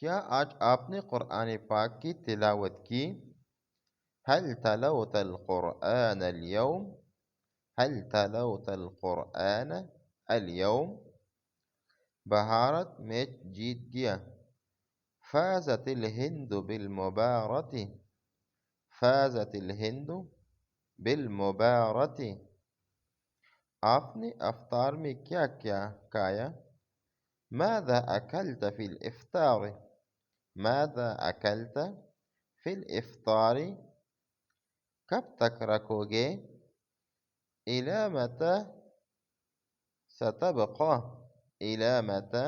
کیا آج آپ نے قرآن پاک کی تلاوت کی؟ هل تلوت القرآن اليوم؟ هل تلوت القرآن اليوم؟ بھارت میچ جیت گیا۔ فازت الہند بالمبارۃ، فازت الہند بالمبارۃ۔ آپ نے افطار میں کیا کیا کھایا؟ ماذا اکلت فی الافطار؟ ماذا اکلت فی الافطار؟ کب تک رکھو گے؟ الی متی ستبقی؟ الی متی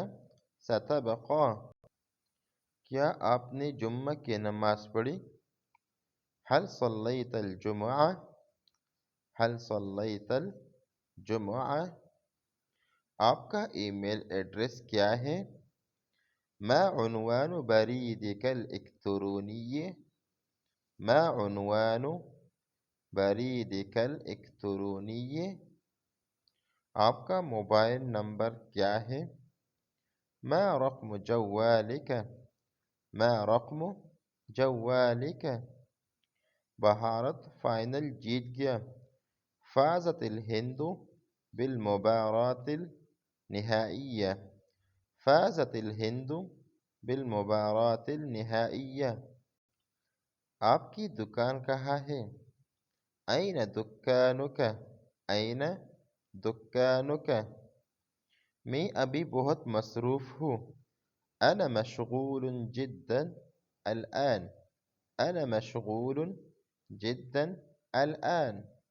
ستبقی؟ کیا آپ نے جمعہ کی نماز پڑھی؟ هل صلیت الجمعہ؟ هل صلیت الجمعہ؟ آپ کا ای میل ایڈریس کیا ہے؟ ما عنوان بریدک الالکترونی؟ ما عنوان بریدک الالکترونی؟ آپ کا موبائل نمبر کیا ہے؟ ما رقم جوالک؟ ما رقم جوالک؟ بھارت فائنل جیت گیا۔ فازت الہند بالمباراۃ النہائیہ، فازت الہند بالمباراۃ النہائیہ۔ آپ کی دکان کہاں ہے؟ این دکانک؟ این دکانک؟ میں ابھی بہت مصروف ہوں۔ انا مشغول جدا الآن، انا مشغول جدا الآن۔